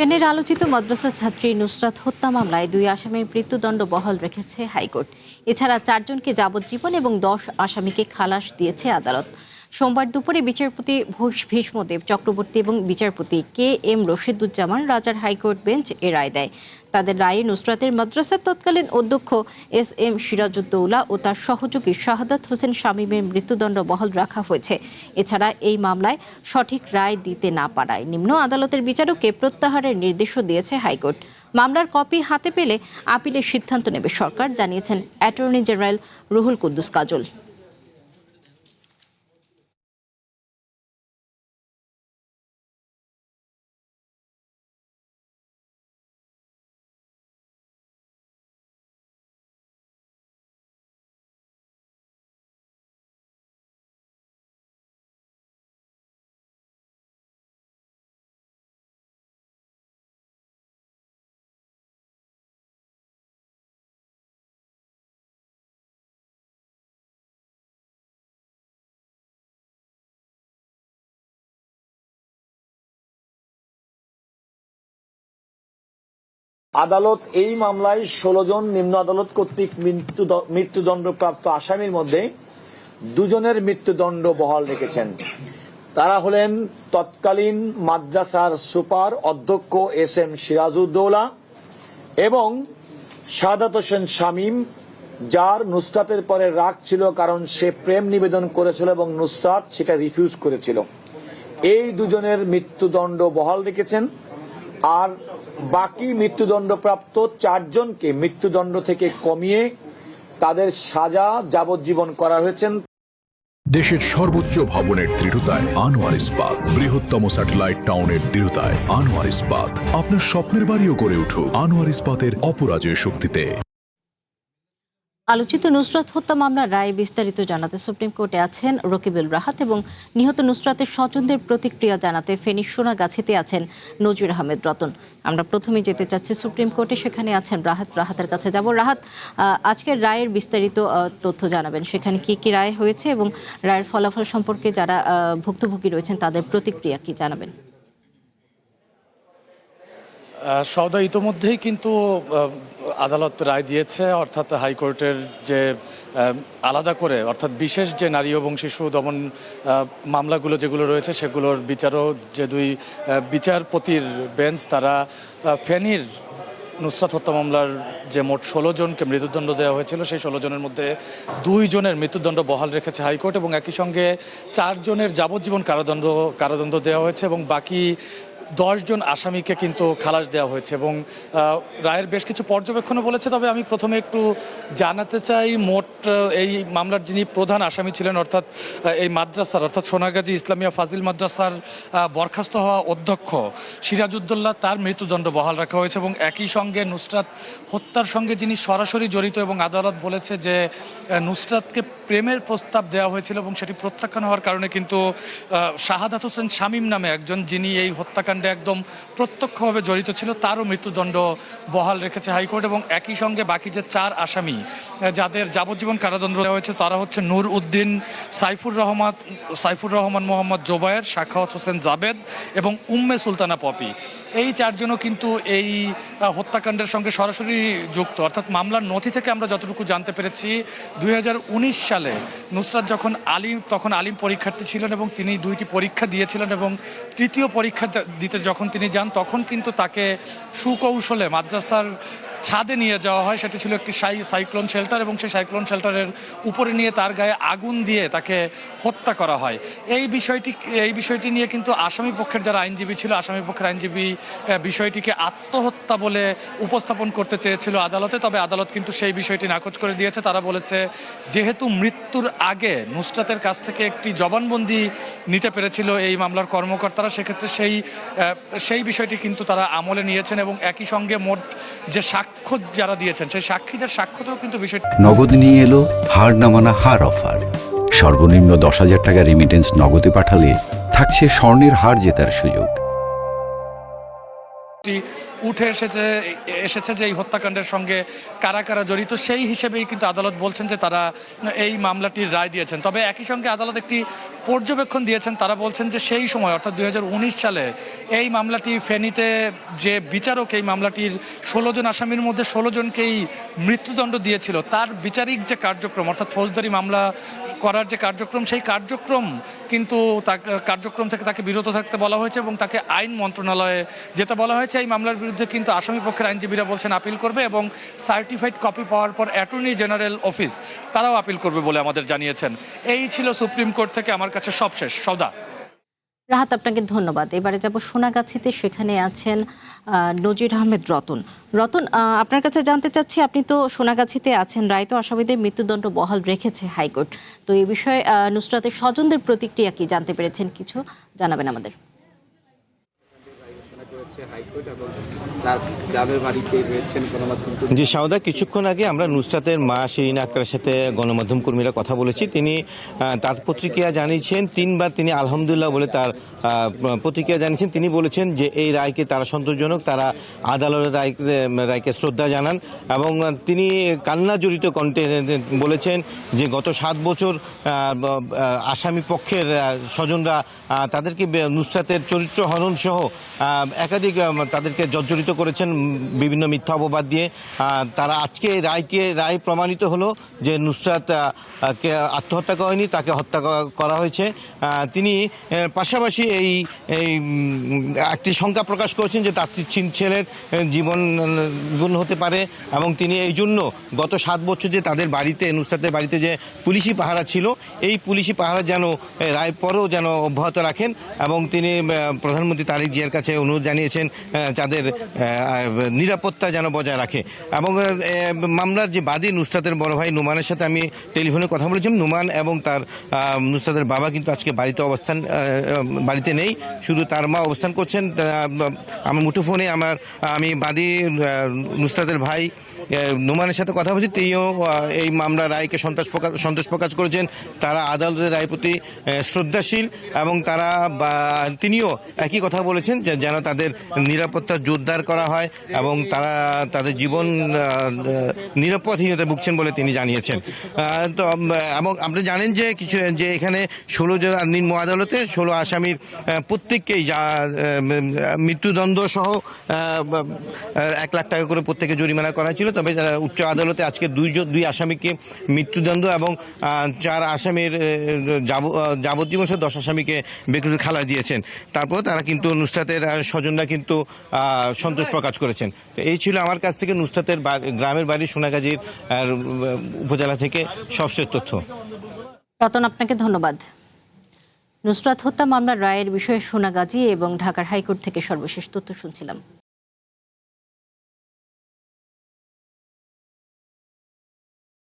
ফেনীর আলোচিত মাদ্রাসা ছাত্রী নুসরাত হত্যা মামলায় 2 আসামির মৃত্যুদণ্ড বহাল রেখেছে হাইকোর্ট। এছাড়া 4 জনকে যাবজ্জীবন এবং 10 আসামিকে খালাস দিয়েছে আদালত। সোমবার দুপুরে বিচারপতি ভীষ্মদেব চক্রবর্তী এবং বিচারপতি KM রশিদুজ্জামান রাজার হাইকোর্ট বেঞ্চ এ রায় দেয়। তাদের রায়ে নুসরাতের মাদ্রাসার তৎকালীন অধ্যক্ষ SM সিরাজউদ্দৌলা ও তার সহযোগী শাহাদাত হোসেন শামীমের মৃত্যুদণ্ড বহাল রাখা হয়েছে। এছাড়া এই মামলায় সঠিক রায় দিতে না পারায় নিম্ন আদালতের বিচারককে প্রত্যাহারের নির্দেশও দিয়েছে হাইকোর্ট। মামলার কপি হাতে পেলে আপিলের সিদ্ধান্ত নেবে সরকার, জানিয়েছেন অ্যাটর্নি জেনারেল রুহুল কুদ্দুস কাজল। আদালত এই মামলায় 16 জন নিম্ন আদালত কর্তৃক মৃত্যুদণ্ডপ্রাপ্ত আসামির মধ্যে 2 জনের মৃত্যুদণ্ড বহাল রেখেছেন। তারা হলেন তৎকালীন মাদ্রাসার সুপার অধ্যক্ষ SM সিরাজউদ্দৌলা এবং শাহাদাত হোসেন শামীম, যার নুসরাতের পরে রাগ ছিল কারণ সে প্রেম নিবেদন করেছিল এবং নুসরাত সেটা রিফিউজ করেছিল। এই 2 জনের মৃত্যুদণ্ড বহাল রেখেছেন। আর বাকি মৃত্যুদণ্ডপ্রাপ্ত 4 জনকে মৃত্যুদণ্ড থেকে কমিয়ে তাদের সাজা যাবজ্জীবন করা হয়েছে। দেশের সর্বোচ্চ ভবনের দৃঢ়তায় আনোয়ার ইস্পাত, বৃহত্তম স্যাটেলাইট টাউনের দৃঢ়তায় আনোয়ার ইস্পাত। আপনার স্বপ্নের বাড়িও গড়ে উঠুক আনোয়ার ইস্পাতের অপরাজেয় শক্তিতে। আলোচিত নুসরাত হত্যা মামলার রায় বিস্তারিত জানাতে সুপ্রিম কোর্টে আছেন রকিবুল রাহাত এবং নিহত নুসরাতের স্বজনদের প্রতিক্রিয়া জানাতে ফেনীর সোনাগাছিতে আছেন নজির আহমেদ রতন। আমরা প্রথমে যেতে চাচ্ছি সুপ্রিম কোর্টে, সেখানে আছেন রাহাতের কাছে যাব। রাহাত, আজকের রায়ের বিস্তারিত তথ্য জানাবেন, সেখানে কি কি রায় হয়েছে এবং রায়ের ফলাফল সম্পর্কে যারা ভুক্তভোগী রয়েছেন তাদের প্রতিক্রিয়া কি জানাবেন? সওদা, ইতোমধ্যেই কিন্তু আদালত রায় দিয়েছে, অর্থাৎ হাইকোর্টের যে আলাদা করে অর্থাৎ বিশেষ যে নারী এবং শিশু দমন মামলাগুলো যেগুলো রয়েছে সেগুলোর বিচারও যে 2 বিচারপতির বেঞ্চ তারা ফেনীর নুসরাত হত্যা মামলার যে মোট 16 জনকে মৃত্যুদণ্ড দেওয়া হয়েছিল সেই 16 জনের মধ্যে 2 জনের মৃত্যুদণ্ড বহাল রেখেছে হাইকোর্ট এবং একই সঙ্গে 4 জনের যাবজ্জীবন কারাদণ্ড দেওয়া হয়েছে এবং বাকি 10 জন আসামিকে কিন্তু খালাস দেওয়া হয়েছে এবং রায়ের বেশ কিছু পর্যবেক্ষণও বলেছে। তবে আমি প্রথমে একটু জানাতে চাই, মোট এই মামলার যিনি প্রধান আসামি ছিলেন অর্থাৎ এই মাদ্রাসার অর্থাৎ সোনাগাজী ইসলামিয়া ফাজিল মাদ্রাসার বরখাস্ত হওয়া অধ্যক্ষ সিরাজউদ্দৌলা, তার মৃত্যুদণ্ড বহাল রাখা হয়েছে এবং একই সঙ্গে নুসরাত হত্যার সঙ্গে যিনি সরাসরি জড়িত এবং আদালত বলেছে যে নুসরাতকে প্রেমের প্রস্তাব দেওয়া হয়েছিল এবং সেটি প্রত্যাখ্যান হওয়ার কারণে কিন্তু শাহাদাত হোসেন শামীম নামে একজন, যিনি এই হত্যাকাণ্ড একদম প্রত্যক্ষভাবে জড়িত ছিল, তারও মৃত্যুদণ্ড বহাল রেখেছে হাইকোর্ট এবং একই সঙ্গে বাকি যে 4 আসামি যাদের যাবজ্জীবন কারাদণ্ড দেওয়া হয়েছে তারা হচ্ছে নূর উদ্দিন, সাইফুর রহমান মোহাম্মদ জোবায়ের, সাখাওয়াত হোসেন জাবেদ এবং উম্মে সুলতানা পপি। এই 4 জনও কিন্তু এই হত্যাকাণ্ডের সঙ্গে সরাসরি যুক্ত। অর্থাৎ মামলার নথি থেকে আমরা যতটুকু জানতে পেরেছি 2019 সালে নুসরাত তখন আলিম পরীক্ষার্থী ছিলেন এবং তিনি 2টি পরীক্ষা দিয়েছিলেন এবং তৃতীয় পরীক্ষা দিতে যখন তিনি যান তখন কিন্তু তাকে সুকৌশলে মাদ্রাসার ছাদে নিয়ে যাওয়া হয়। সেটি ছিল একটি সাইক্লোন শেল্টার এবং সেই সাইক্লোন শেল্টারের উপরে নিয়ে তার গায়ে আগুন দিয়ে তাকে হত্যা করা হয়। এই বিষয়টি নিয়ে কিন্তু আসামি পক্ষের যারা আইনজীবী ছিল, আসামি পক্ষের আইনজীবী বিষয়টিকে আত্মহত্যা বলে উপস্থাপন করতে চেয়েছিল আদালতে, তবে আদালত কিন্তু সেই বিষয়টি নাকচ করে দিয়েছে। তারা বলেছে যেহেতু মৃত্যুর আগে নুসরাতের কাছ থেকে একটি জবানবন্দি নিতে পেরেছিল এই মামলার কর্মকর্তারা, সেক্ষেত্রে সেই বিষয়টি কিন্তু তারা আমলে নিয়েছেন এবং একই সঙ্গে মোট যে সাক্ষ্য যারা দিয়েছেন সেই সাক্ষীদের সাক্ষ্যতেও কিন্তু বিষয়টি। নগদ নিয়ে এলো হার না মানা হার অফার। সর্বনিম্ন 10,000 টাকা রেমিটেন্স নগদে পাঠালে থাকছে স্বর্ণের হার জেতার সুযোগ। উঠে এসেছে যে এই হত্যাকাণ্ডের সঙ্গে কারা কারা জড়িত, সেই হিসেবেই কিন্তু আদালত বলছেন যে তারা এই মামলাটির রায় দিয়েছেন। তবে একই সঙ্গে আদালত একটি পর্যবেক্ষণ দিয়েছেন। তারা বলছেন যে সেই সময় অর্থাৎ 2019 সালে এই মামলাটি ফেনীতে যে বিচারক এই মামলাটির 16 জন আসামির মধ্যে 16 জনকেই মৃত্যুদণ্ড দিয়েছিল, তার বিচারিক যে কার্যক্রম অর্থাৎ ফৌজদারি মামলা করার যে কার্যক্রম, সেই কার্যক্রম কিন্তু কার্যক্রম থেকে তাকে বিরত থাকতে বলা হয়েছে এবং তাকে আইন মন্ত্রণালয়ে যেতে বলা হয়েছে। এই মামলার বিরুদ্ধে কিন্তু আসামি পক্ষের আইনজীবীরা বলছেন আপিল করবে এবং সার্টিফাইড কপি পাওয়ার পর অ্যাটর্নি জেনারেল অফিস তারাও আপিল করবে বলে আমাদের জানিয়েছেন। এই ছিল সুপ্রিম কোর্ট থেকে আমার কাছে সবশেষ। সওদা। রাহাত, আপনাকে ধন্যবাদ। এবারে যাব সোনাগাছিতে, সেখানে আছেন নজির আহমেদ রতন। রতন, আপনার কাছে জানতে চাচ্ছি, আপনি তো সোনাগাছিতে আছেন, রায় তো আসামিদের মৃত্যুদণ্ড বহাল রেখেছে হাইকোর্ট, তো এই বিষয়ে নুসরাতের স্বজনদের প্রতিক্রিয়া কি জানতে পেরেছেন? কিছু জানাবেন আমাদের। জি সাউদা, কিছুক্ষণ আগে আমরা নুসরাতের মা শিরিন আক্তারের সাথে গণমাধ্যম কর্মীরা কথা বলেছি। তিনি তার প্রতিক্রিয়া জানিয়েছেন, তিনবার তিনি আলহামদুলিল্লাহ বলে তার প্রতিক্রিয়া জানিয়েছেন। তিনি বলেছেন যে এই রায়কে তারা সন্তোষজনক, তারা আদালতের রায়কে শ্রদ্ধা জানান এবং তিনি কান্না জড়িত কণ্ঠে বলেছেন যে গত 7 বছর আসামি পক্ষের স্বজনরা তাদেরকে নুসরাতের চরিত্র হনন সহ একাধিক তাদেরকে জর্জরিত করেছেন বিভিন্ন মিথ্যা অপবাদ দিয়ে। তারা আজকে রায় প্রমাণিত হলো যে নুসরাত কে আত্মহত্যা করেনি, তাকে হত্যা করা হয়েছে। তিনি পাশাপাশি এই একটি শঙ্কা প্রকাশ করেছেন যে তার ছেলের জীবন হতে পারে এবং তিনি এই জন্য গত 7 বছর যে তাদের বাড়িতে, নুসরাতের বাড়িতে যে পুলিশি পাহারা ছিল, এই পুলিশি পাহারা যেন রায় পরেও যেন অব্যাহত রাখেন এবং তিনি প্রধানমন্ত্রী তারেক জিয়ার কাছে অনুরোধ জানিয়েছেন যাদের নিরাপত্তা যেন বজায় রাখে। এবং মামলার যে বাদী নুসরাতের বড় ভাই নোমানের সাথে আমি টেলিফোনে কথা বলেছিলাম। নোমান এবং তার নুসরাতের বাবা কিন্তু আজকে বাড়িতে নেই, শুধু তার মা অবস্থান করছেন। আমার মুঠোফোনে আমি বাদী নুসরাতের ভাই নোমানের সাথে কথা বলছি। তিনিও এই মামলার রায়কে সন্তোষ প্রকাশ করেছেন। তারা আদালতের রায়ের প্রতি শ্রদ্ধাশীল এবং তিনিও একই কথা বলেছেন যে যেন তাদের নিরাপত্তা জোরদার করা হয় এবং তারা তাদের জীবন নিরাপদহীনতা ভুগছেন বলে তিনি জানিয়েছেন। তো এবং আপনি জানেন যে এখানে 16 জন নিম্ন আদালতে 16 আসামির প্রত্যেককেই মৃত্যুদণ্ড সহ 1 লাখ টাকা করে প্রত্যেকে জরিমানা করা ছিল। তবে উচ্চ আদালতে আজকে 2 আসামিকে মৃত্যুদণ্ড এবং 4 আসামির যাবজ্জীবন সহ 10 আসামিকে বেকসুর খালাস দিয়েছেন। তারপর তারা কিন্তু নুসরাতের স্বজনরা কিন্তু সন্তোষ প্রকাশ করেছেন। তো এই ছিল আমার কাছ থেকে নুসরাতের গ্রামের বাড়ি সোনাগাজীর উপজেলা থেকে সবশেষ তথ্য। রতন, আপনাকে ধন্যবাদ। নুসরাত হত্যা মামলার রায়ের বিষয়ে সোনাগাজী এবং ঢাকার হাইকোর্ট থেকে সর্বশেষ তথ্য শুনছিলাম।